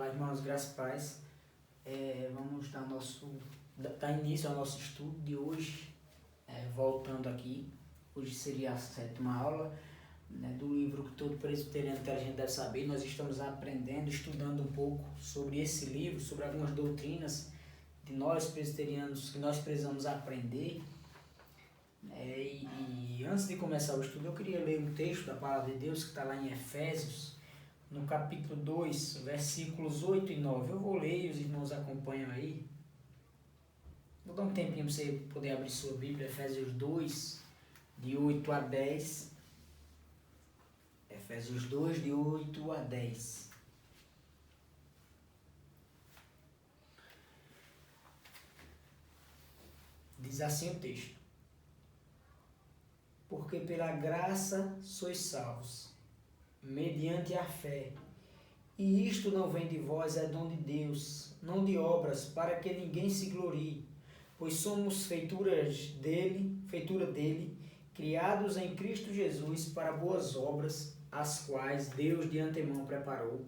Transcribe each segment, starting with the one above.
Olá, irmãos, graças e paz. Vamos dar início ao nosso estudo de hoje, voltando aqui. Hoje seria a 7ª aula, né, do livro que todo presbiteriano inteligente deve saber. Nós estamos aprendendo, estudando um pouco sobre esse livro, sobre algumas doutrinas de nós presbiterianos que nós precisamos aprender. E antes de começar o estudo, eu queria ler um texto da Palavra de Deus que está lá em Efésios, no capítulo 2, versículos 8 e 9. Eu vou ler e os irmãos acompanham aí. Vou dar um tempinho para você poder abrir sua Bíblia, Efésios 2, de 8 a 10. Efésios 2, de 8 a 10. Diz assim o texto: Porque pela graça sois salvos, mediante a fé. E isto não vem de vós, é dom de Deus, não de obras, para que ninguém se glorie. Pois somos feitura dele, criados em Cristo Jesus para boas obras, as quais Deus de antemão preparou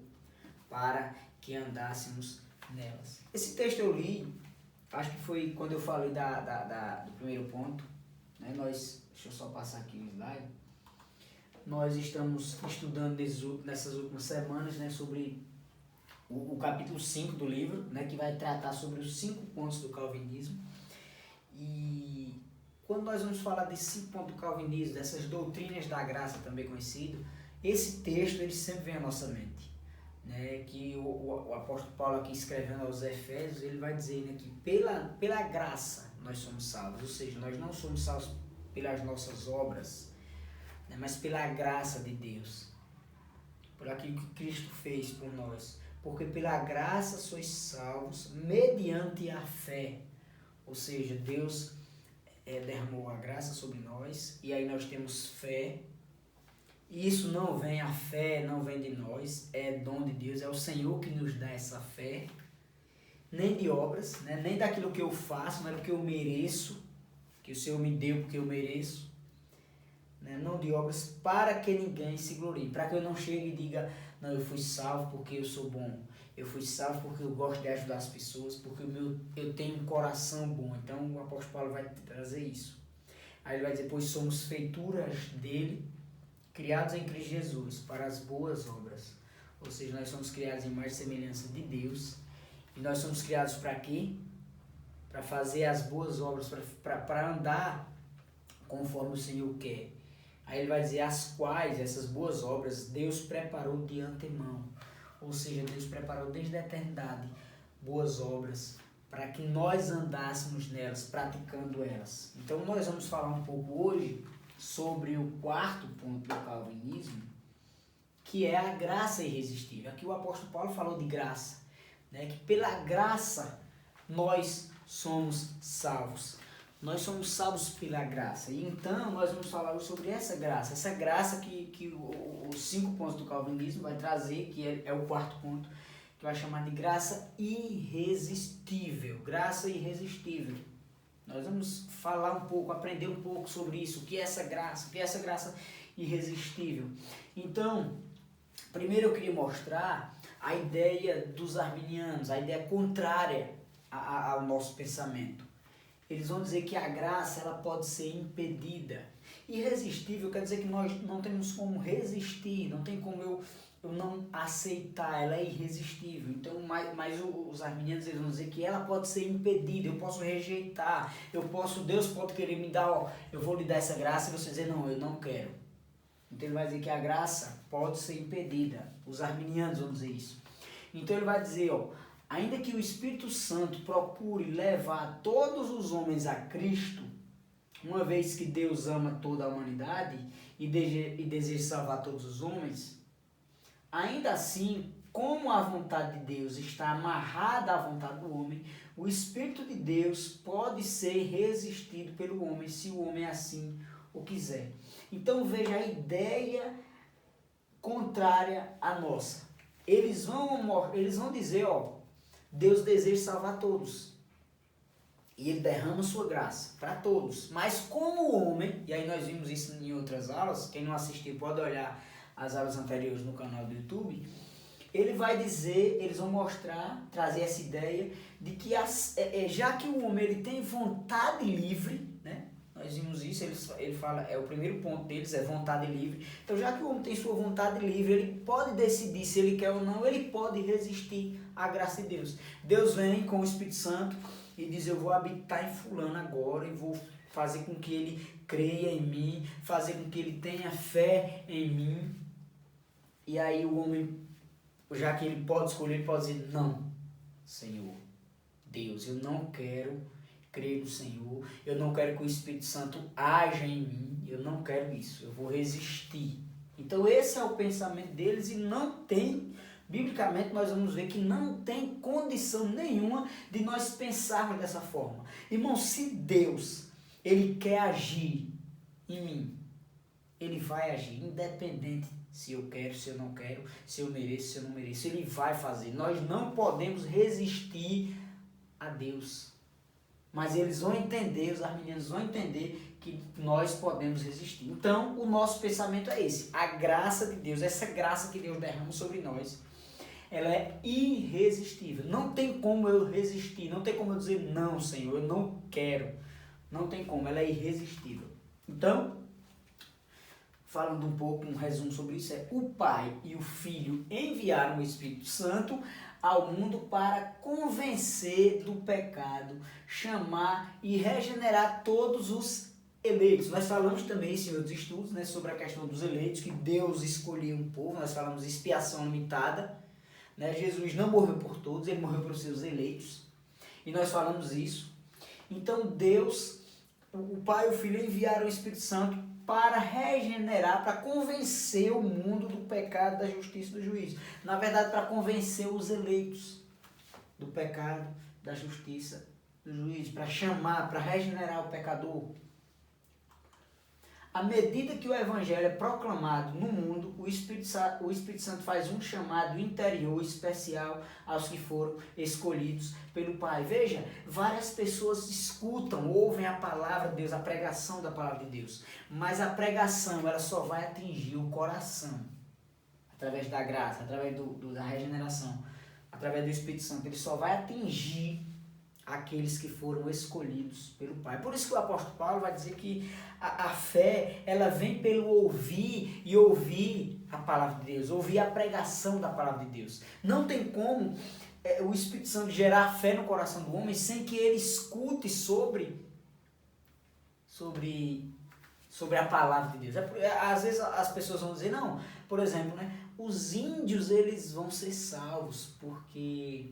para que andássemos nelas. Esse texto eu li, acho que foi quando eu falei do primeiro ponto, né? Deixa eu só passar aqui o slide. Nós estamos estudando nessas últimas semanas, né, sobre o capítulo 5 do livro, né, que vai tratar sobre os 5 pontos do calvinismo. E quando nós vamos falar de 5 pontos do calvinismo, dessas doutrinas da graça também conhecido, esse texto ele sempre vem à nossa mente, né, que o apóstolo Paulo aqui escrevendo aos Efésios, ele vai dizer, né, que pela graça nós somos salvos, ou seja, nós não somos salvos pelas nossas obras, né, mas pela graça de Deus, por aquilo que Cristo fez por nós. Porque pela graça sois salvos mediante a fé. Ou seja, Deus derramou a graça sobre nós e aí nós temos fé. E isso não vem, a fé não vem de nós, é dom de Deus, é o Senhor que nos dá essa fé. Nem de obras, né, nem daquilo que eu faço, não é porque eu mereço, que o Senhor me deu porque eu mereço. Não de obras, para que ninguém se glorie, para que eu não chegue e diga, não, eu fui salvo porque eu sou bom, eu fui salvo porque eu gosto de ajudar as pessoas, porque eu tenho um coração bom. Então o apóstolo Paulo vai trazer isso. Aí ele vai dizer, pois somos feituras dele, criados em Cristo Jesus, para as boas obras. Ou seja, nós somos criados em imagem e semelhança de Deus, e nós somos criados para quê? Para fazer as boas obras, para andar conforme o Senhor quer. Aí ele vai dizer, as quais, essas boas obras, Deus preparou de antemão. Ou seja, Deus preparou desde a eternidade boas obras para que nós andássemos nelas, praticando elas. Então nós vamos falar um pouco hoje sobre o 4º ponto do calvinismo, que é a graça irresistível. Aqui o apóstolo Paulo falou de graça, né? Que pela graça nós somos salvos. Nós somos salvos pela graça. E então nós vamos falar sobre essa graça que os 5 pontos do calvinismo vai trazer, que é o 4º ponto, que vai chamar de graça irresistível. Graça irresistível. Nós vamos falar um pouco, aprender um pouco sobre isso, o que é essa graça irresistível. Então, primeiro eu queria mostrar a ideia dos arminianos, a ideia contrária ao nosso pensamento. Eles vão dizer que a graça ela pode ser impedida. Irresistível quer dizer que nós não temos como resistir, não tem como eu não aceitar, ela é irresistível. Então, mas os arminianos eles vão dizer que ela pode ser impedida, eu posso rejeitar, Deus pode querer me dar, eu vou lhe dar essa graça e você dizer, não, eu não quero. Então ele vai dizer que a graça pode ser impedida. Os arminianos vão dizer isso. Então ele vai dizer, ainda que o Espírito Santo procure levar todos os homens a Cristo, uma vez que Deus ama toda a humanidade e deseja salvar todos os homens, ainda assim, como a vontade de Deus está amarrada à vontade do homem, o Espírito de Deus pode ser resistido pelo homem, se o homem assim o quiser. Então veja a ideia contrária à nossa. Eles vão dizer, Deus deseja salvar todos. E Ele derrama sua graça para todos. Mas como o homem, e aí nós vimos isso em outras aulas, quem não assistiu pode olhar as aulas anteriores no canal do YouTube. ele vai dizer, eles vão mostrar, trazer essa ideia de que já que o homem ele tem vontade livre, né? Nós vimos isso, ele fala, o primeiro ponto deles é vontade livre. Então, já que o homem tem sua vontade livre, ele pode decidir se ele quer ou não, ele pode resistir à graça de Deus. Deus vem com o Espírito Santo e diz, eu vou habitar em fulano agora e vou fazer com que ele creia em mim, fazer com que ele tenha fé em mim. E aí o homem, já que ele pode escolher, ele pode dizer, não, Senhor, Deus, eu não quero crer no Senhor, eu não quero que o Espírito Santo haja em mim, eu não quero isso, eu vou resistir. Então esse é o pensamento deles e não tem, biblicamente nós vamos ver que não tem condição nenhuma de nós pensarmos dessa forma. Irmão, se Deus, ele quer agir em mim, ele vai agir, independente se eu quero, se eu não quero, se eu mereço, se eu não mereço, ele vai fazer. Nós não podemos resistir a Deus. Mas eles vão entender, os arminianos vão entender que nós podemos resistir. Então, o nosso pensamento é esse. A graça de Deus, essa graça que Deus derrama sobre nós, ela é irresistível. Não tem como eu resistir, não tem como eu dizer, não, Senhor, eu não quero. Não tem como, ela é irresistível. Então, falando um pouco, um resumo sobre isso, o Pai e o Filho enviaram o Espírito Santo ao mundo para convencer do pecado, chamar e regenerar todos os eleitos. Nós falamos também, em outros estudos, né, sobre a questão dos eleitos, que Deus escolheu um povo, nós falamos expiação limitada, né? Jesus não morreu por todos, ele morreu pelos seus eleitos, e nós falamos isso. Então Deus, o Pai e o Filho enviaram o Espírito Santo para regenerar, para convencer o mundo do pecado, da justiça e do juízo. Na verdade, para convencer os eleitos do pecado, da justiça, do juízo, para chamar, para regenerar o pecador. À medida que o Evangelho é proclamado no mundo, o Espírito Santo faz um chamado interior especial aos que foram escolhidos pelo Pai. Veja, várias pessoas escutam, ouvem a palavra de Deus, a pregação da palavra de Deus. Mas a pregação, ela só vai atingir o coração. Através da graça, através da regeneração, através do Espírito Santo. Ele só vai atingir aqueles que foram escolhidos pelo Pai. Por isso que o apóstolo Paulo vai dizer que a fé, ela vem pelo ouvir e ouvir a palavra de Deus, ouvir a pregação da palavra de Deus. Não tem como o Espírito Santo gerar fé no coração do homem sem que ele escute sobre a palavra de Deus. Às vezes as pessoas vão dizer, não, por exemplo, né, os índios eles vão ser salvos porque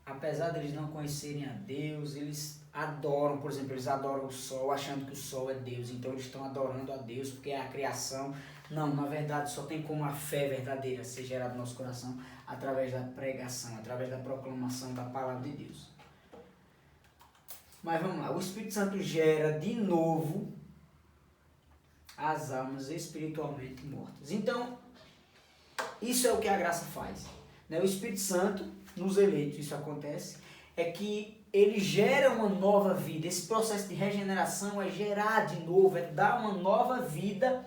apesar de eles não conhecerem a Deus, eles adoram, por exemplo, eles adoram o sol, achando que o sol é Deus, então eles estão adorando a Deus porque é a criação. Não, na verdade, só tem como a fé verdadeira ser gerada no nosso coração através da pregação, através da proclamação da palavra de Deus. Mas vamos lá, o Espírito Santo gera de novo as almas espiritualmente mortas. Então, isso é o que a graça faz. O Espírito Santo, nos eleitos, isso acontece, é que ele gera uma nova vida. Esse processo de regeneração é gerar de novo, é dar uma nova vida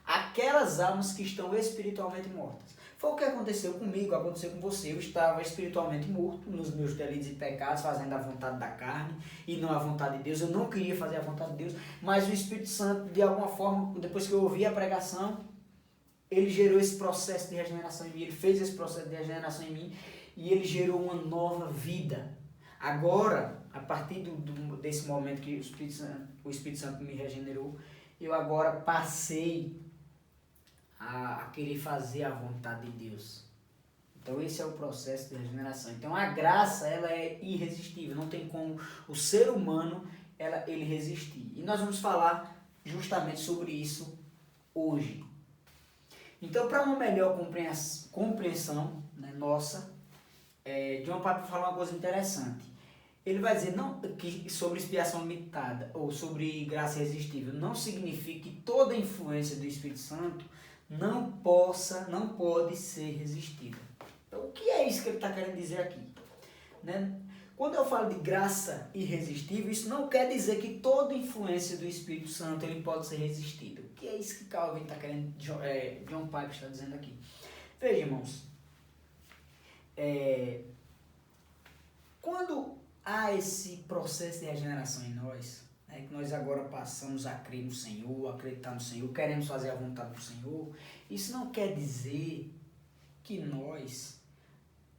àquelas almas que estão espiritualmente mortas. Foi o que aconteceu comigo, aconteceu com você. Eu estava espiritualmente morto nos meus delitos e pecados, fazendo a vontade da carne e não a vontade de Deus. Eu não queria fazer a vontade de Deus, mas o Espírito Santo, de alguma forma, depois que eu ouvi a pregação, ele gerou esse processo de regeneração em mim, ele fez esse processo de regeneração em mim e ele gerou uma nova vida. Agora, a partir desse momento que o Espírito Santo me regenerou, eu agora passei a querer fazer a vontade de Deus. Então esse é o processo de regeneração. Então a graça, ela é irresistível, não tem como o ser humano ele resistir. E nós vamos falar justamente sobre isso hoje. Então, para uma melhor compreensão, né, nossa, John Piper fala uma coisa interessante. Ele vai dizer que sobre expiação limitada ou sobre graça irresistível não significa que toda influência do Espírito Santo não pode ser resistida. Então, o que é isso que ele está querendo dizer aqui? Né? Quando eu falo de graça irresistível, isso não quer dizer que toda influência do Espírito Santo ele pode ser resistida. O que é isso que Calvin está querendo, John Piper está dizendo aqui? Veja, irmãos, quando há esse processo de regeneração em nós, que nós agora passamos a crer no Senhor, acreditar no Senhor, queremos fazer a vontade do Senhor, isso não quer dizer que nós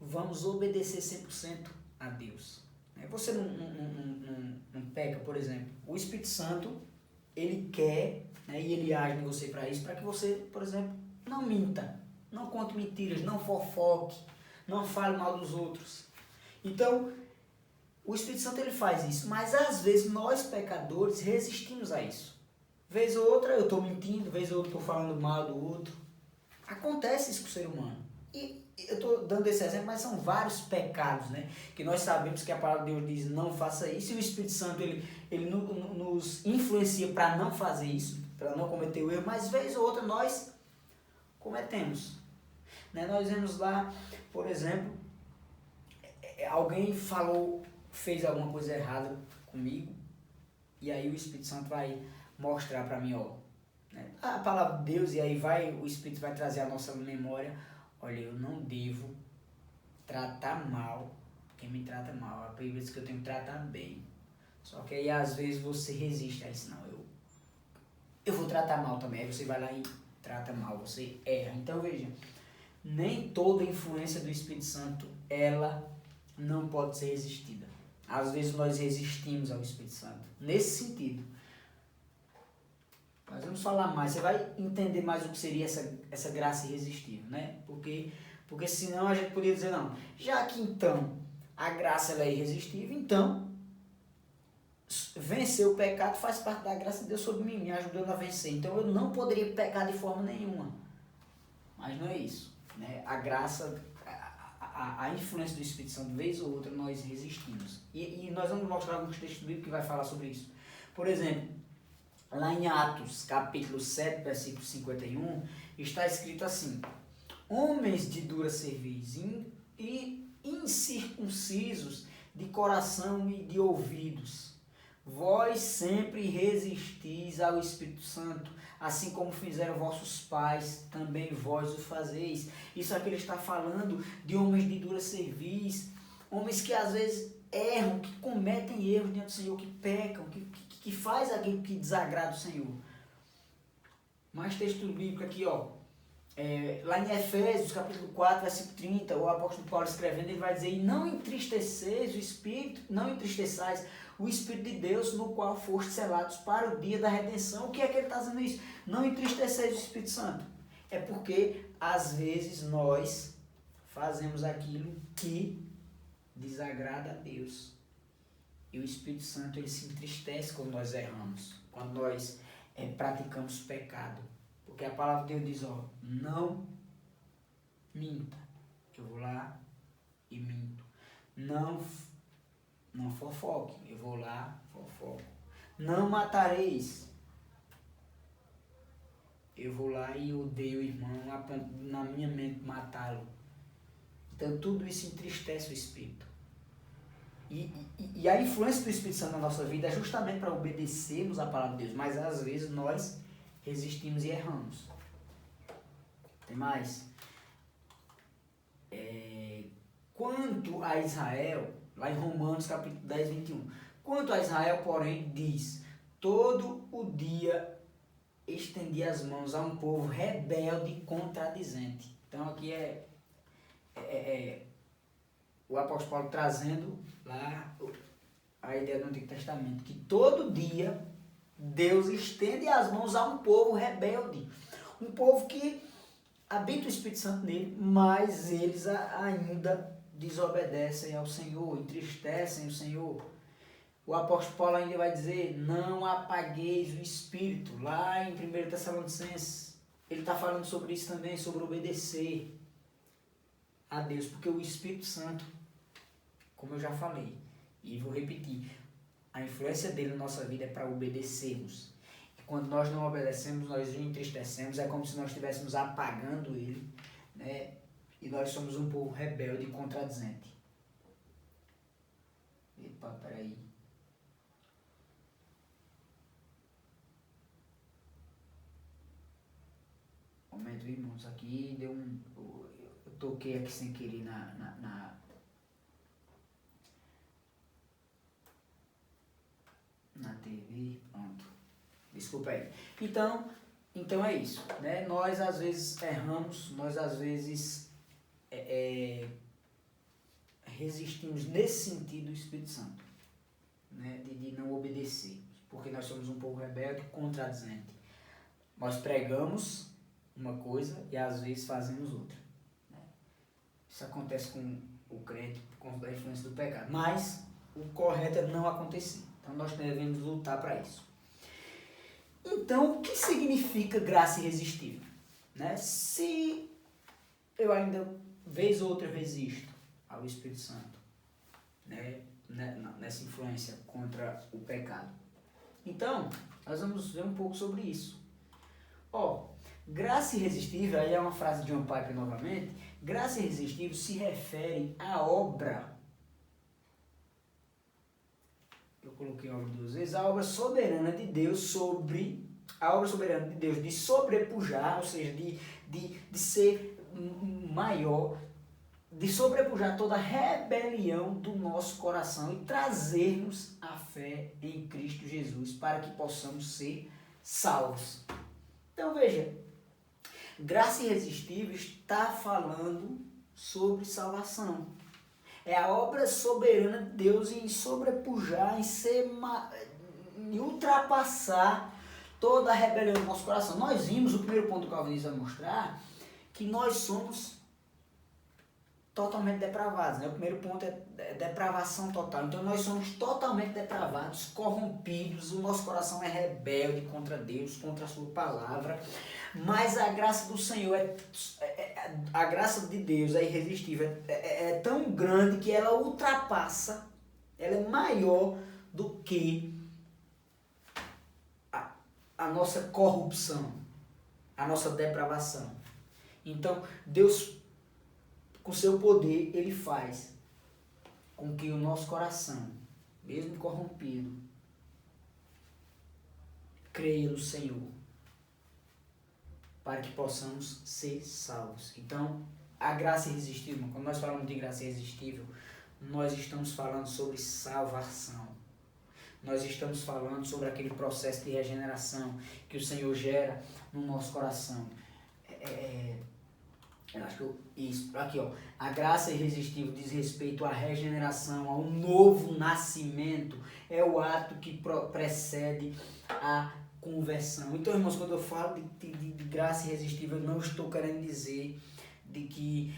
vamos obedecer 100% a Deus. Você não peca, por exemplo, o Espírito Santo, ele quer, e ele age em você para isso, para que você, por exemplo, não minta, não conte mentiras, não fofoque, não fale mal dos outros. Então, o Espírito Santo ele faz isso, mas às vezes nós pecadores resistimos a isso. Vez ou outra eu estou mentindo, vez ou outra estou falando mal do outro. Acontece isso com o ser humano. E eu estou dando esse exemplo, mas são vários pecados, que nós sabemos que a palavra de Deus diz não faça isso, e o Espírito Santo ele nos influencia para não fazer isso, para não cometer o erro, mas vez ou outra nós cometemos. Nós vemos lá, por exemplo, alguém fez alguma coisa errada comigo, e aí o Espírito Santo vai mostrar para mim, a palavra de Deus, e aí o Espírito vai trazer à nossa memória, olha, eu não devo tratar mal quem me trata mal, a Bíblia diz que eu tenho que tratar bem, só que aí às vezes você resiste a isso, não, eu vou tratar mal também, aí você vai lá e trata mal, você erra. Então veja, nem toda influência do Espírito Santo, ela não pode ser resistida. Às vezes nós resistimos ao Espírito Santo. Nesse sentido. Nós vamos falar mais. Você vai entender mais o que seria essa graça irresistível, Porque senão a gente poderia dizer, não, já que então a graça ela é irresistível, então vencer o pecado faz parte da graça de Deus sobre mim, me ajudando a vencer. Então eu não poderia pecar de forma nenhuma. Mas não é isso. A graça... A influência do Espírito Santo, vez ou outra, nós resistimos. E nós vamos mostrar alguns textos bíblicos que vai falar sobre isso. Por exemplo, lá em Atos, capítulo 7, versículo 51, está escrito assim: homens de dura cerviz e incircuncisos de coração e de ouvidos, vós sempre resistis ao Espírito Santo, assim como fizeram vossos pais, também vós o fazeis. Isso aqui ele está falando de homens de dura cerviz, homens que às vezes erram, que cometem erros diante do Senhor, que pecam, que faz aquilo que desagrada o Senhor. Mais texto bíblico aqui, lá em Efésios, capítulo 4, versículo 30, o apóstolo Paulo escrevendo, ele vai dizer: e não entristeçais o Espírito, não entristeçais o Espírito de Deus, no qual foste selados para o dia da redenção. O que é que ele está dizendo isso? Não entristeceis o Espírito Santo. É porque, às vezes, nós fazemos aquilo que desagrada a Deus. E o Espírito Santo, ele se entristece quando nós erramos, quando nós praticamos pecado. Porque a palavra de Deus diz, não minta. Eu vou lá e minto. Não fofoque. Eu vou lá, fofoco. Não matareis. Eu vou lá e odeio o irmão, na minha mente matá-lo. Então tudo isso entristece o Espírito. E a influência do Espírito Santo na nossa vida é justamente para obedecermos a palavra de Deus. Mas às vezes nós resistimos e erramos. Tem mais? Quanto a Israel, lá em Romanos capítulo 10, 21. Quanto a Israel, porém, diz: todo o dia estendi as mãos a um povo rebelde e contradizente. Então aqui o apóstolo Paulo trazendo lá a ideia do Antigo Testamento, que todo dia Deus estende as mãos a um povo rebelde, um povo que habita o Espírito Santo nele, mas eles ainda desobedecem ao Senhor, entristecem o Senhor. O apóstolo Paulo ainda vai dizer: não apagueis o Espírito, lá em 1 Tessalonicenses. Ele está falando sobre isso também, sobre obedecer a Deus, porque o Espírito Santo, como eu já falei, e vou repetir, a influência dele na nossa vida é para obedecermos. E quando nós não obedecemos, nós o entristecemos, é como se nós estivéssemos apagando ele, e nós somos um povo rebelde e contradizente. Epa, peraí. Momento, irmão. irmãos, aqui deu eu toquei aqui sem querer na TV, pronto. Desculpa aí. Então é isso, né? Nós às vezes erramos, nós às vezes resistimos nesse sentido do Espírito Santo, né? De não obedecer, porque nós somos um povo rebelde, contradizente. Nós pregamos uma coisa e às vezes fazemos outra, né? Isso acontece com o crente por conta da influência do pecado, mas o correto é não acontecer. Então nós devemos lutar para isso. Então, o que significa graça irresistível? Né? Se eu ainda, vez ou outra, resisto ao Espírito Santo, né? Nessa influência contra o pecado. Então, nós vamos ver um pouco sobre isso. Graça irresistível, aí é uma frase de John Piper novamente, graça irresistível se refere à obra, eu coloquei a obra 2 vezes, a obra soberana de Deus de sobrepujar, ou seja, de ser maior, de sobrepujar toda a rebelião do nosso coração e trazermos a fé em Cristo Jesus para que possamos ser salvos. Então veja, graça irresistível está falando sobre salvação. É a obra soberana de Deus em sobrepujar, em ultrapassar toda a rebelião do nosso coração. Nós vimos, o primeiro ponto que o Calvinismo vai mostrar, que nós somos totalmente depravados, né? O primeiro ponto é depravação total. Então nós somos totalmente depravados, corrompidos, o nosso coração é rebelde contra Deus, contra a sua palavra, mas a graça do Senhor, a graça de Deus é irresistível, é tão grande que ela ultrapassa, ela é maior do que a nossa corrupção, a nossa depravação. Então Deus, com seu poder, Ele faz com que o nosso coração, mesmo corrompido, creia no Senhor, para que possamos ser salvos. Então, a graça irresistível, quando nós falamos de graça irresistível, nós estamos falando sobre salvação. Nós estamos falando sobre aquele processo de regeneração que o Senhor gera no nosso coração. Eu acho que isso, aqui ó, a graça irresistível diz respeito à regeneração, ao novo nascimento, é o ato que precede a conversão. Então, irmãos, quando eu falo de graça irresistível, eu não estou querendo dizer de que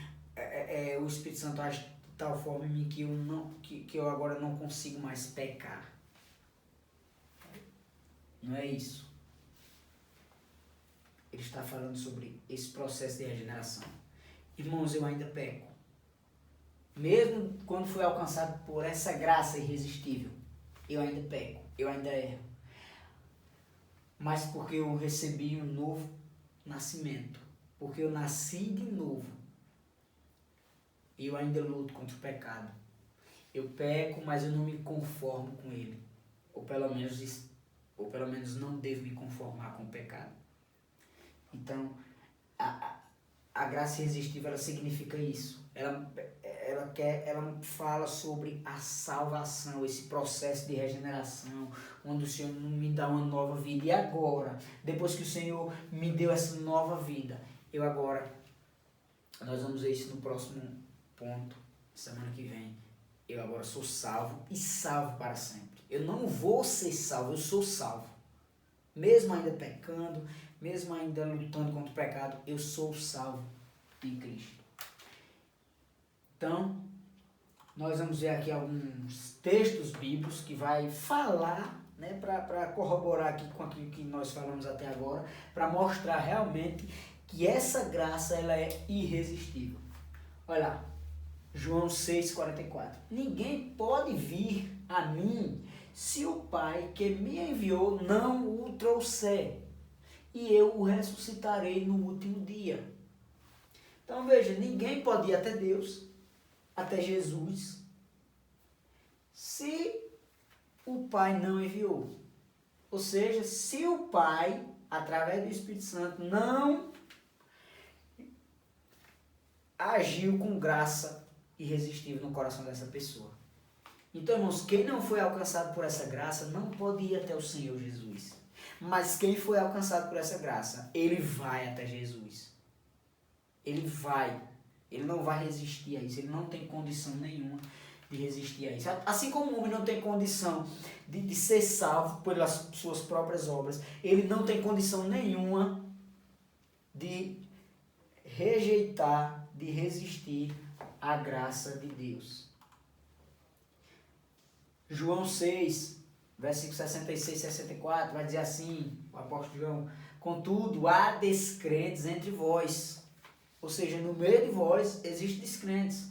o Espírito Santo age de tal forma em mim que eu agora não consigo mais pecar. Não é isso. Ele está falando sobre esse processo de regeneração. Irmãos, eu ainda peco. Mesmo quando fui alcançado por essa graça irresistível, eu ainda peco, eu ainda erro. Mas porque eu recebi um novo nascimento, porque eu nasci de novo, eu ainda luto contra o pecado. Eu peco, mas eu não me conformo com ele. Ou pelo menos não devo me conformar com o pecado. Então, a graça irresistível, ela significa isso. Ela fala sobre a salvação, esse processo de regeneração, onde o Senhor me dá uma nova vida. E agora, depois que o Senhor me deu essa nova vida, nós vamos ver isso no próximo ponto, semana que vem. Eu agora sou salvo e salvo para sempre. Eu não vou ser salvo, eu sou salvo. Mesmo ainda pecando, mesmo ainda lutando contra o pecado, eu sou salvo em Cristo. Então, nós vamos ver aqui alguns textos bíblicos que vai falar, né, para corroborar aqui com aquilo que nós falamos até agora, para mostrar realmente que essa graça ela é irresistível. Olha lá, João 6,44. Ninguém pode vir a mim se o Pai que me enviou não o trouxer, e eu o ressuscitarei no último dia. Então veja, ninguém pode ir até Deus, até Jesus, se o Pai não enviou. Ou seja, se o Pai, através do Espírito Santo, não agiu com graça irresistível no coração dessa pessoa. Então, irmãos, quem não foi alcançado por essa graça não pode ir até o Senhor Jesus. Mas quem foi alcançado por essa graça, ele vai até Jesus. Ele vai. Ele não vai resistir a isso. Ele não tem condição nenhuma de resistir a isso. Assim como o homem não tem condição de ser salvo pelas suas próprias obras, ele não tem condição nenhuma de rejeitar, de resistir à graça de Deus. João 6, versículo 66 e 64, vai dizer assim, o apóstolo João: contudo, há descrentes entre vós. Ou seja, no meio de vós existem descrentes.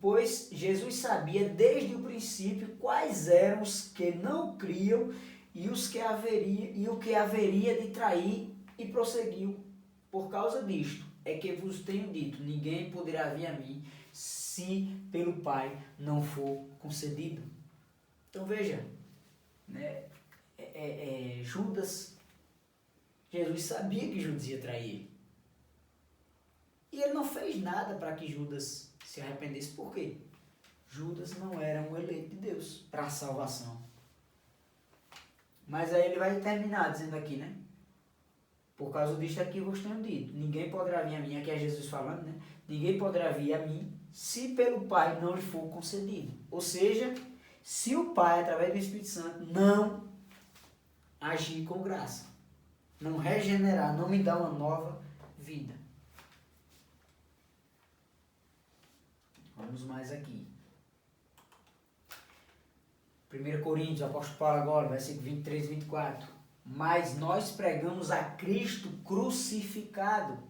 Pois Jesus sabia desde o princípio quais eram os que não criam e o que haveria de trair, e prosseguiu: por causa disto é que vos tenho dito, ninguém poderá vir a mim se pelo Pai não for concedido. Então veja, né, Judas, Jesus sabia que Judas ia trair ele. E ele não fez nada para que Judas se arrependesse. Por quê? Judas não era um eleito de Deus para a salvação. Mas aí ele vai terminar dizendo aqui, né? Por causa disto aqui vos tenho dito, ninguém poderá vir a mim, aqui é Jesus falando, né? Ninguém poderá vir a mim se pelo Pai não lhe for concedido. Ou seja, se o Pai, através do Espírito Santo, não agir com graça, não regenerar, não me dar uma nova vida. Vamos mais aqui. 1 Coríntios, apóstolo Paulo agora, versículo 23 e 24. Mas nós pregamos a Cristo crucificado,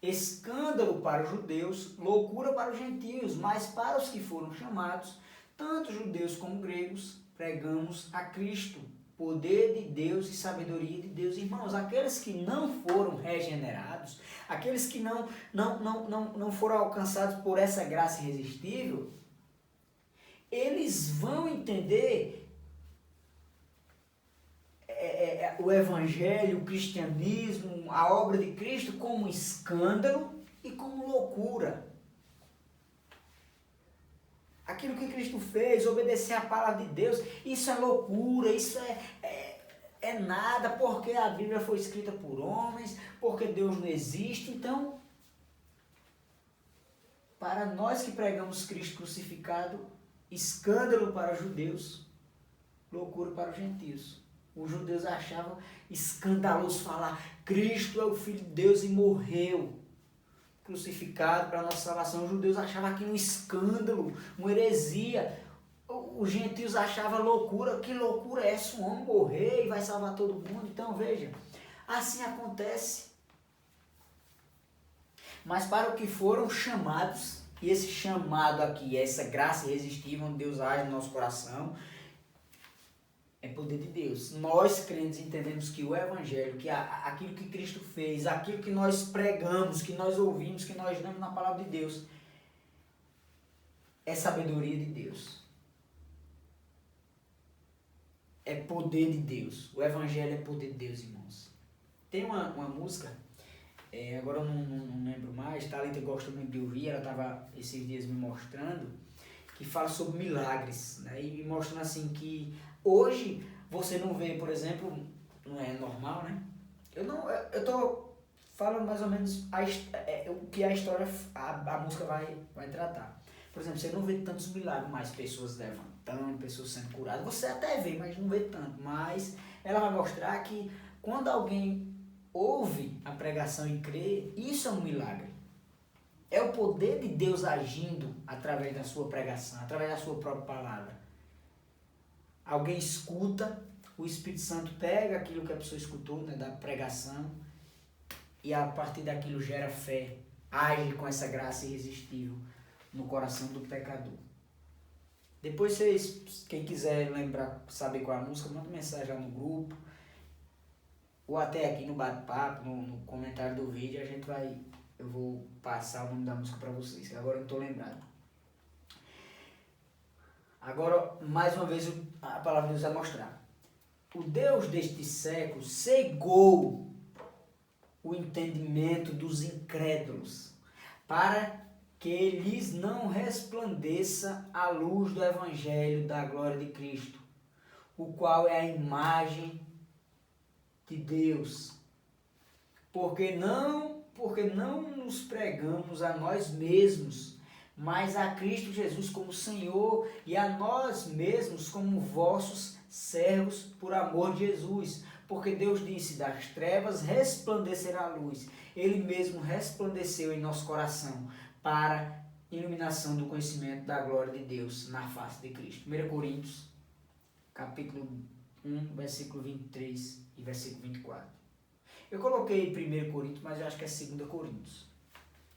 escândalo para os judeus, loucura para os gentios, mas para os que foram chamados, tanto judeus como gregos, pregamos a Cristo, poder de Deus e sabedoria de Deus. Irmãos, aqueles que não foram regenerados, aqueles que não foram alcançados por essa graça irresistível, eles vão entender o Evangelho, o cristianismo, a obra de Cristo como escândalo e como loucura. Aquilo que Cristo fez, obedecer à palavra de Deus, isso é loucura, isso é nada, porque a Bíblia foi escrita por homens, porque Deus não existe. Então, para nós que pregamos Cristo crucificado, escândalo para os judeus, loucura para os gentios. Os judeus achavam escandaloso falar: Cristo é o Filho de Deus e morreu crucificado para a nossa salvação. Os judeus achavam aquilo um escândalo, uma heresia. Os gentios achavam loucura. Que loucura é essa? Um homem morrer e vai salvar todo mundo? Então veja, assim acontece. Mas para o que foram chamados, e esse chamado aqui, essa graça irresistível onde Deus age no nosso coração, é poder de Deus. Nós, crentes, entendemos que o Evangelho, que aquilo que Cristo fez, aquilo que nós pregamos, que nós ouvimos, que nós lemos na palavra de Deus, é sabedoria de Deus. É poder de Deus. O Evangelho é poder de Deus, irmãos. Tem uma música, agora eu não lembro mais, Thalita gosta muito de ouvir, ela estava esses dias me mostrando, que fala sobre milagres, né? E me mostrando assim que hoje você não vê, por exemplo, não é normal, né? Eu tô falando mais ou menos o que a história, a música vai tratar. Por exemplo, você não vê tantos milagres mais, pessoas levantando, pessoas sendo curadas. Você até vê, mas não vê tanto. Mas ela vai mostrar que quando alguém ouve a pregação e crê, isso é um milagre. É o poder de Deus agindo através da sua pregação, através da sua própria palavra. Alguém escuta, o Espírito Santo pega aquilo que a pessoa escutou, né, da pregação, e a partir daquilo gera fé, age com essa graça irresistível no coração do pecador. Depois vocês, quem quiser lembrar, saber qual é a música, manda mensagem lá no grupo, ou até aqui no bate-papo, no comentário do vídeo, eu vou passar o nome da música para vocês, que agora eu não estou lembrado. Agora, mais uma vez, a palavra de Deus vai mostrar. O Deus deste século cegou o entendimento dos incrédulos, para que lhes não resplandeça a luz do Evangelho da glória de Cristo, o qual é a imagem de Deus. Porque não nos pregamos a nós mesmos, mas a Cristo Jesus como Senhor e a nós mesmos como vossos servos por amor de Jesus. Porque Deus disse, das trevas resplandecerá a luz. Ele mesmo resplandeceu em nosso coração para iluminação do conhecimento da glória de Deus na face de Cristo. 1 Coríntios, capítulo 1, versículo 23 e versículo 24. Eu coloquei 1 Coríntios, mas eu acho que é 2 Coríntios.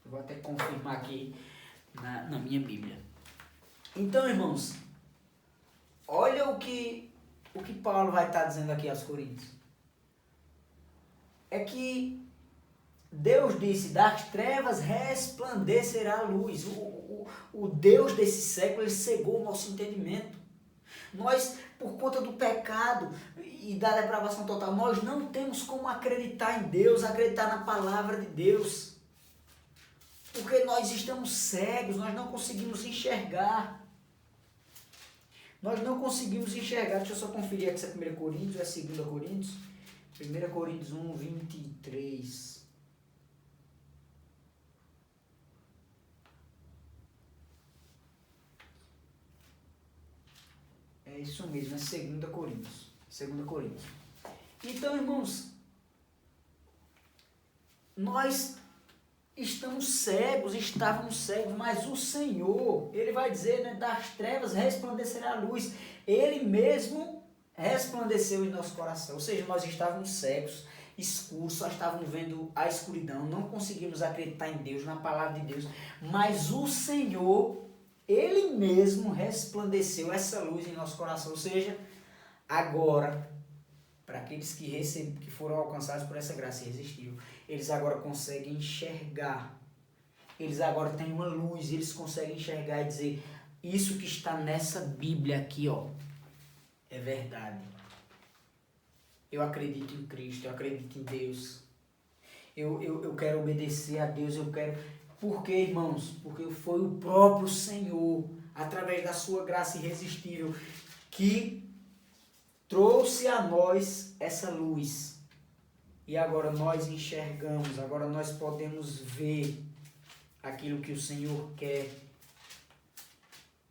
Eu vou até confirmar aqui na minha Bíblia. Então, irmãos, olha o que Paulo vai estar dizendo aqui aos Coríntios. É que Deus disse, das trevas resplandecerá a luz. O Deus desse século, ele cegou o nosso entendimento. Nós, por conta do pecado e da depravação total, nós não temos como acreditar em Deus, acreditar na palavra de Deus. Porque nós estamos cegos, nós não conseguimos enxergar. Nós não conseguimos enxergar. Deixa eu só conferir aqui se é 1 Coríntios ou é 2 Coríntios. 1 Coríntios 1, 23. É isso mesmo, é 2 Coríntios. 2 Coríntios. Então, irmãos, nós estávamos cegos, mas o Senhor, Ele vai dizer, né, das trevas resplandecerá a luz. Ele mesmo resplandeceu em nosso coração. Ou seja, nós estávamos cegos, escuros, só estávamos vendo a escuridão, não conseguimos acreditar em Deus, na palavra de Deus. Mas o Senhor, Ele mesmo resplandeceu essa luz em nosso coração. Ou seja, agora, para aqueles que foram alcançados por essa graça irresistível, eles agora conseguem enxergar. Eles agora têm uma luz, eles conseguem enxergar e dizer, isso que está nessa Bíblia aqui, ó, é verdade. Eu acredito em Cristo, eu acredito em Deus. Eu quero obedecer a Deus, eu quero... Por quê, irmãos? Porque foi o próprio Senhor, através da sua graça irresistível, que trouxe a nós essa luz. E agora nós enxergamos, agora nós podemos ver aquilo que o Senhor quer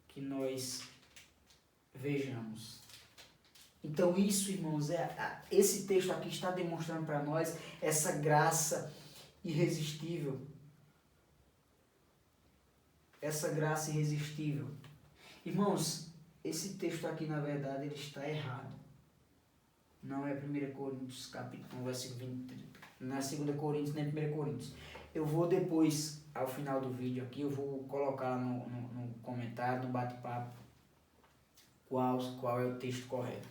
que nós vejamos. Então isso, irmãos, esse texto aqui está demonstrando para nós essa graça irresistível. Essa graça irresistível. Irmãos, esse texto aqui, na verdade, ele está errado. Não é 1 Coríntios, capítulo 1, versículo 23. Não é 2 Coríntios, nem 1 Coríntios. Eu vou depois, ao final do vídeo aqui, eu vou colocar no comentário, no bate-papo, qual é o texto correto.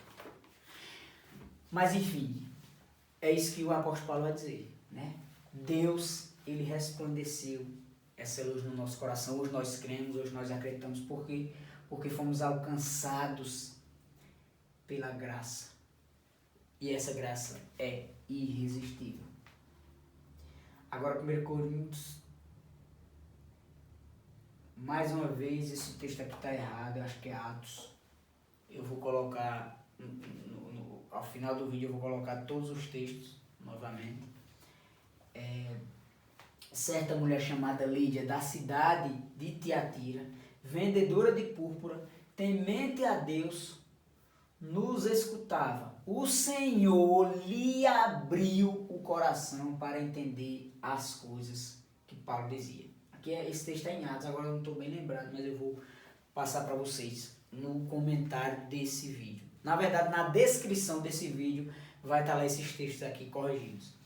Mas, enfim, é isso que o apóstolo Paulo vai dizer, né? Deus, ele resplandeceu essa luz no nosso coração. Hoje nós cremos, hoje nós acreditamos. Por quê? Porque fomos alcançados pela graça. E essa graça é irresistível. Agora, 1 Coríntios, mais uma vez, esse texto aqui está errado, eu acho que é Atos. Eu vou colocar, ao final do vídeo, eu vou colocar todos os textos novamente. Certa mulher chamada Lídia, da cidade de Tiatira, vendedora de púrpura, temente a Deus, nos escutava. O Senhor lhe abriu o coração para entender as coisas que Paulo dizia. Aqui esse texto está em Atos, agora eu não estou bem lembrado, mas eu vou passar para vocês no comentário desse vídeo. Na verdade, na descrição desse vídeo vai estar lá esses textos aqui corrigidos.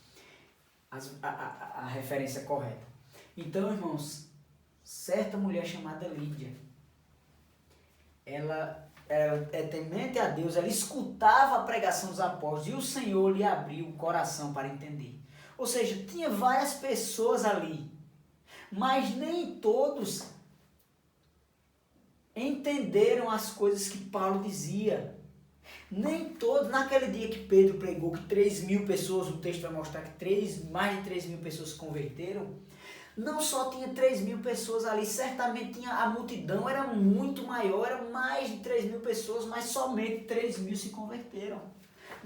A referência correta. Então, irmãos, certa mulher chamada Lídia, ela é temente a Deus, ela escutava a pregação dos apóstolos e o Senhor lhe abriu o coração para entender. Ou seja, tinha várias pessoas ali, mas nem todos entenderam as coisas que Paulo dizia. Nem todos, naquele dia que Pedro pregou que 3.000 pessoas, o texto vai mostrar que mais de 3.000 pessoas se converteram, não só tinha 3.000 pessoas ali, certamente tinha, a multidão era muito maior, era mais de 3.000 pessoas, mas somente 3.000 se converteram.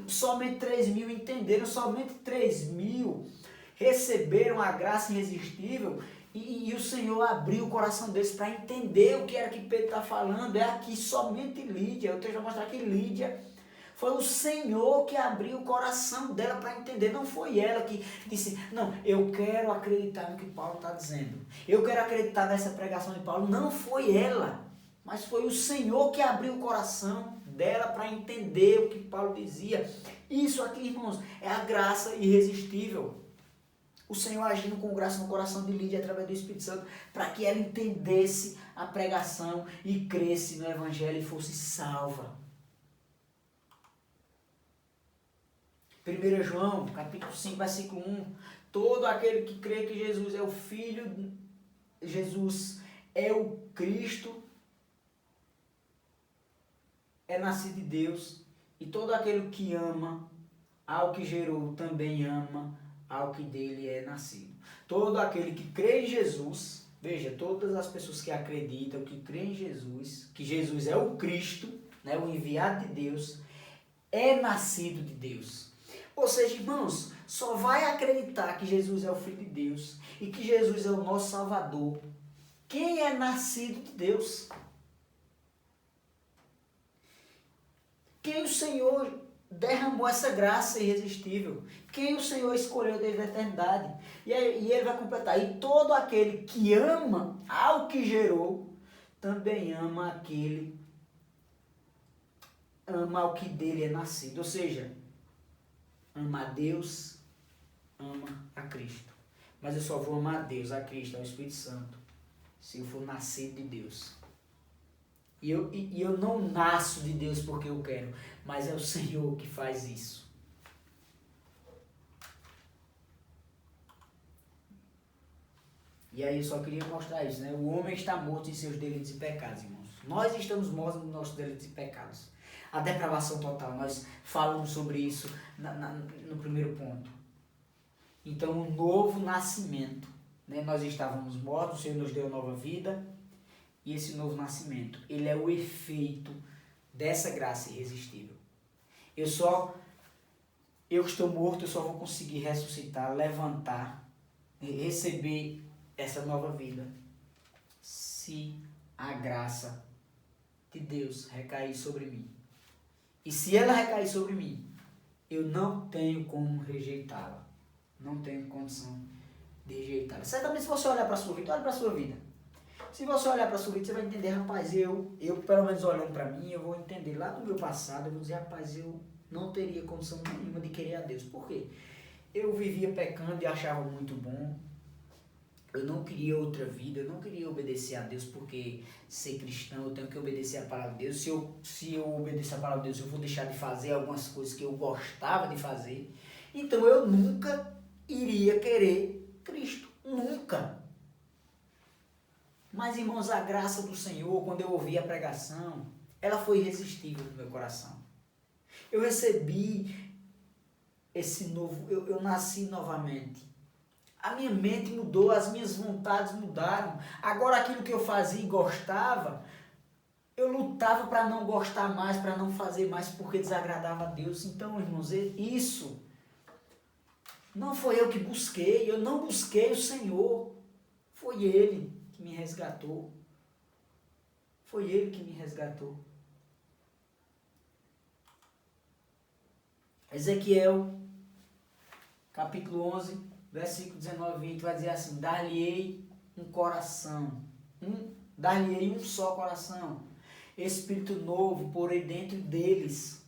Somente 3.000 entenderam, somente 3.000 receberam a graça irresistível e o Senhor abriu o coração deles para entender o que era que Pedro está falando. É aqui somente Lídia, eu tenho que mostrar que Lídia foi o Senhor que abriu o coração dela para entender. Não foi ela que disse, não, eu quero acreditar no que Paulo está dizendo. Eu quero acreditar nessa pregação de Paulo. Não foi ela, mas foi o Senhor que abriu o coração dela para entender o que Paulo dizia. Isso aqui, irmãos, é a graça irresistível. O Senhor agindo com graça no coração de Lídia através do Espírito Santo para que ela entendesse a pregação e cresce no Evangelho e fosse salva. 1 João, capítulo 5, versículo 1. Todo aquele que crê que Jesus é o Filho, Jesus é o Cristo, é nascido de Deus. E todo aquele que ama ao que gerou também ama ao que dele é nascido. Todo aquele que crê em Jesus, veja, todas as pessoas que acreditam, que creem em Jesus, que Jesus é o Cristo, né, o enviado de Deus, é nascido de Deus. Ou seja, irmãos, só vai acreditar que Jesus é o Filho de Deus e que Jesus é o nosso Salvador quem é nascido de Deus. Quem o Senhor derramou essa graça irresistível. Quem o Senhor escolheu desde a eternidade. E ele vai completar. E todo aquele que ama ao que gerou, também ama ao que dele é nascido. Ou seja, ama a Deus, ama a Cristo. Mas eu só vou amar a Deus, a Cristo, ao Espírito Santo, se eu for nascido de Deus. E eu não nasço de Deus porque eu quero, mas é o Senhor que faz isso. E aí eu só queria mostrar isso, né? O homem está morto em seus delitos e pecados, irmãos. Nós estamos mortos nos nossos delitos e pecados. A depravação total, nós falamos sobre isso no primeiro ponto. Então, o novo nascimento, né? Nós estávamos mortos, o Senhor nos deu nova vida. E esse novo nascimento, ele é o efeito dessa graça irresistível. Eu estou morto, eu só vou conseguir ressuscitar, levantar, receber essa nova vida, se a graça de Deus recair sobre mim. E se ela recair sobre mim, eu não tenho como rejeitá-la. Não tenho condição de rejeitá-la. Certamente se você olhar para a sua vida, olha para a sua vida. Se você olhar para a sua vida, você vai entender, rapaz, eu pelo menos olhando para mim, eu vou entender lá do meu passado, eu vou dizer, rapaz, eu não teria condição nenhuma de querer a Deus. Por quê? Eu vivia pecando e achava muito bom. Eu não queria outra vida, eu não queria obedecer a Deus, porque ser cristão eu tenho que obedecer a palavra de Deus. Se eu obedecer a palavra de Deus, eu vou deixar de fazer algumas coisas que eu gostava de fazer. Então eu nunca iria querer Cristo. Nunca. Mas, irmãos, a graça do Senhor, quando eu ouvi a pregação, ela foi irresistível no meu coração. Eu recebi esse novo, eu nasci novamente. A minha mente mudou, as minhas vontades mudaram. Agora aquilo que eu fazia e gostava, eu lutava para não gostar mais, para não fazer mais, porque desagradava a Deus. Então, irmãos, isso não foi eu que busquei, eu não busquei o Senhor, foi Ele que me resgatou. Foi Ele que me resgatou. Ezequiel, capítulo 11, versículo 19 e 20, vai dizer assim, dar-lhe-ei um coração, dar-lhe-ei um só coração, espírito novo porei dentro deles.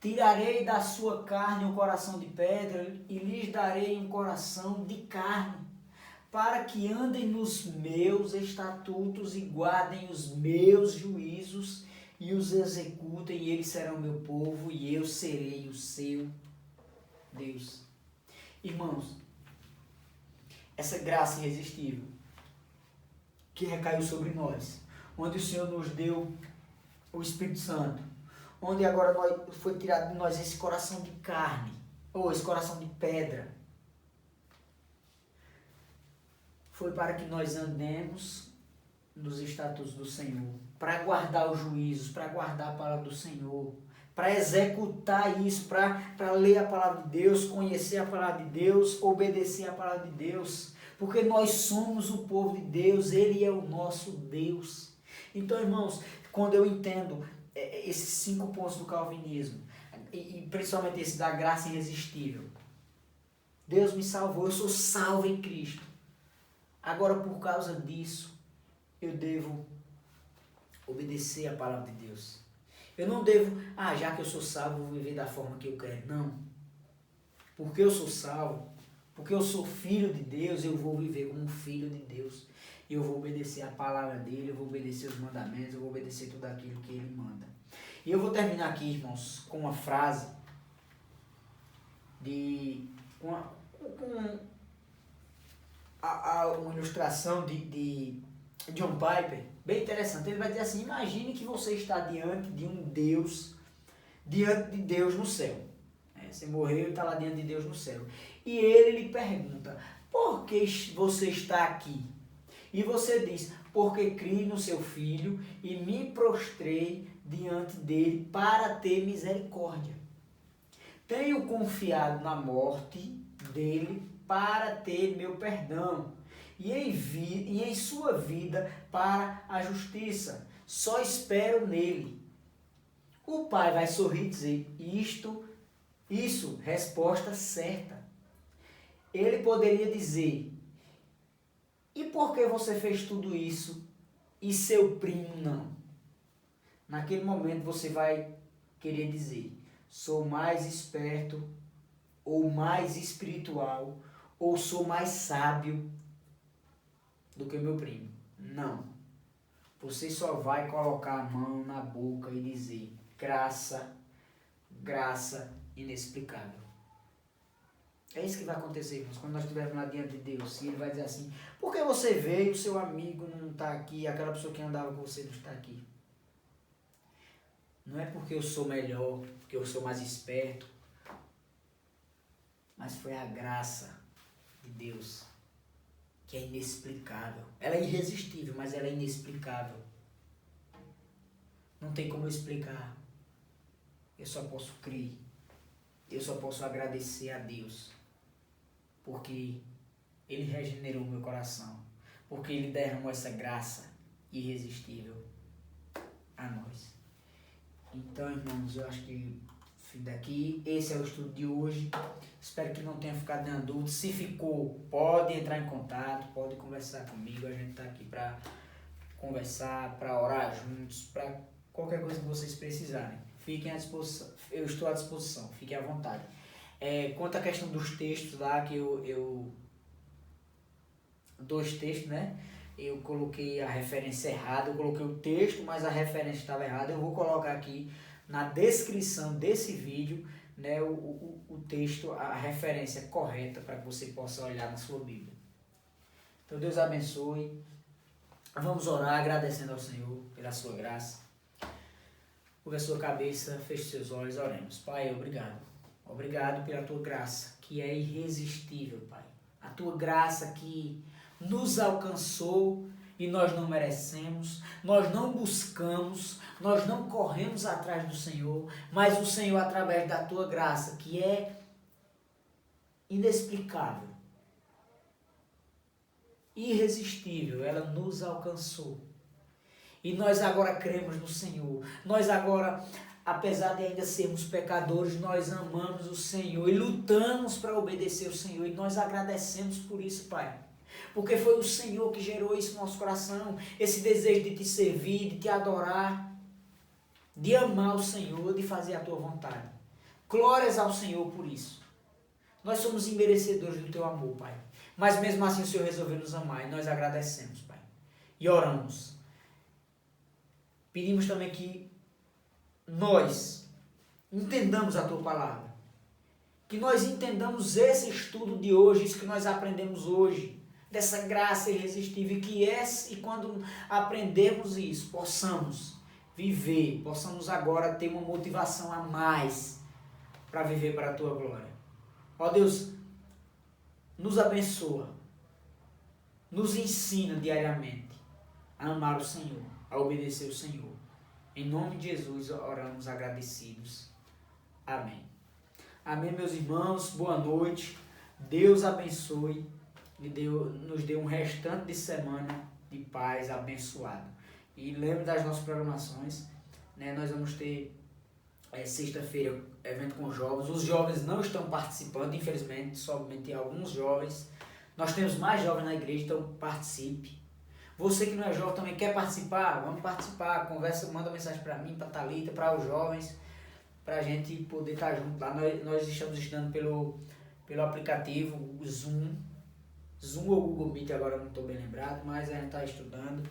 Tirarei da sua carne um coração de pedra e lhes darei um coração de carne, para que andem nos meus estatutos e guardem os meus juízos e os executem, e eles serão meu povo e eu serei o seu Deus. Irmãos, essa graça irresistível que recaiu sobre nós, onde o Senhor nos deu o Espírito Santo, onde agora foi tirado de nós esse coração de carne, ou esse coração de pedra. Foi para que nós andemos nos estatutos do Senhor, para guardar os juízos, para guardar a palavra do Senhor, para executar isso, para ler a palavra de Deus, conhecer a palavra de Deus, obedecer a palavra de Deus, porque nós somos o povo de Deus, Ele é o nosso Deus. Então, irmãos, quando eu entendo esses 5 pontos do calvinismo, e principalmente esse da graça irresistível, Deus me salvou, eu sou salvo em Cristo. Agora, por causa disso, eu devo obedecer a palavra de Deus. Eu não devo, já que eu sou salvo, vou viver da forma que eu quero. Não. Porque eu sou salvo, porque eu sou filho de Deus, eu vou viver como filho de Deus. Eu vou obedecer a palavra dele, eu vou obedecer os mandamentos, eu vou obedecer tudo aquilo que ele manda. E eu vou terminar aqui, irmãos, com uma frase uma ilustração de John Piper, bem interessante. Ele vai dizer assim: imagine que você está diante de um Deus, diante de Deus no céu. Você morreu e está lá diante de Deus no céu. E ele lhe pergunta: por que você está aqui? E você diz: porque criei no seu filho e me prostrei diante dele para ter misericórdia. Tenho confiado na morte dele para ter meu perdão e em sua vida para a justiça. Só espero nele. O pai vai sorrir e dizer: isso, resposta certa. Ele poderia dizer: e por que você fez tudo isso e seu primo não? Naquele momento você vai querer dizer: sou mais esperto, ou mais espiritual, ou sou mais sábio do que meu primo. Não. Você só vai colocar a mão na boca e dizer: graça inexplicável. É isso que vai acontecer, irmãos, quando nós estivermos lá diante de Deus. E ele vai dizer assim: por que você veio, seu amigo não está aqui, aquela pessoa que andava com você não está aqui? Não é porque eu sou melhor, porque eu sou mais esperto, mas foi a graça de Deus, que é inexplicável. Ela é irresistível, mas ela é inexplicável. Não tem como eu explicar. Eu só posso crer. Eu só posso agradecer a Deus, porque Ele regenerou meu coração, porque Ele derramou essa graça irresistível a nós. Então, irmãos, eu acho que fim daqui, esse é o estudo de hoje. Espero que não tenha ficado nenhuma dúvida. Se ficou, pode entrar em contato, pode conversar comigo. A gente está aqui para conversar, para orar juntos, para qualquer coisa que vocês precisarem. Fiquem à disposição. Eu estou à disposição, fiquem à vontade. Quanto à questão dos textos lá, que eu dois textos, né? Eu coloquei a referência errada, eu coloquei o texto, mas a referência estava errada. Eu vou colocar aqui na descrição desse vídeo, né, o texto, a referência correta para que você possa olhar na sua Bíblia. Então Deus abençoe. Vamos orar agradecendo ao Senhor pela sua graça. Curva a sua cabeça, feche seus olhos, oremos. Pai, obrigado. Obrigado pela tua graça, que é irresistível, Pai. A tua graça que nos alcançou e nós não merecemos, nós não buscamos, nós não corremos atrás do Senhor, mas o Senhor, através da tua graça, que é inexplicável, irresistível, ela nos alcançou. E nós agora cremos no Senhor. Nós agora, apesar de ainda sermos pecadores, nós amamos o Senhor e lutamos para obedecer o Senhor. E nós agradecemos por isso, Pai. Porque foi o Senhor que gerou isso no nosso coração, esse desejo de te servir, de te adorar, de amar o Senhor, de fazer a tua vontade. Glórias ao Senhor por isso. Nós somos imerecedores do teu amor, Pai. Mas mesmo assim o Senhor resolveu nos amar e nós agradecemos, Pai. E oramos. Pedimos também que nós entendamos a tua palavra. Que nós entendamos esse estudo de hoje, isso que nós aprendemos hoje, dessa graça irresistível, e quando aprendemos isso, possamos viver, possamos agora ter uma motivação a mais para viver para a tua glória. Ó Deus, nos abençoa, nos ensina diariamente a amar o Senhor, a obedecer o Senhor. Em nome de Jesus oramos agradecidos. Amém. Amém, meus irmãos, boa noite. Deus abençoe e nos dê um restante de semana de paz abençoado. E lembre das nossas programações, né? Nós vamos ter sexta-feira evento com jovens. Os jovens não estão participando, infelizmente, somente alguns jovens. Nós temos mais jovens na igreja, então participe. Você que não é jovem também quer participar? Vamos participar. Conversa, manda mensagem para mim, para a Thalita, para os jovens, para a gente poder estar junto lá. Nós estamos estudando pelo aplicativo Zoom ou Google Meet, agora não estou bem lembrado, mas a gente está estudando.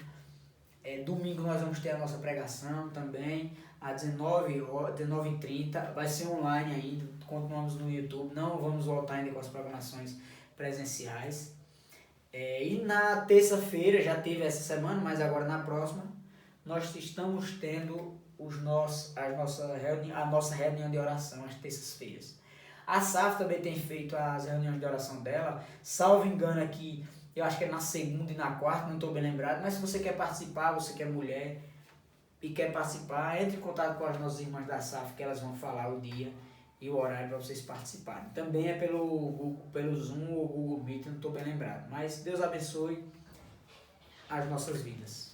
Domingo nós vamos ter a nossa pregação também, às 19h30, vai ser online ainda, continuamos no YouTube, não vamos voltar ainda com as programações presenciais. E na terça-feira, já teve essa semana, mas agora na próxima, nós estamos tendo a nossa reunião de oração às terças-feiras. A SAF também tem feito as reuniões de oração dela, salvo engano aqui, eu acho que é na segunda e na quarta, não estou bem lembrado, mas se você quer participar, você que é mulher e quer participar, entre em contato com as nossas irmãs da SAF, que elas vão falar o dia e o horário para vocês participarem. Também é pelo Zoom ou Google Meet, não estou bem lembrado, mas Deus abençoe as nossas vidas.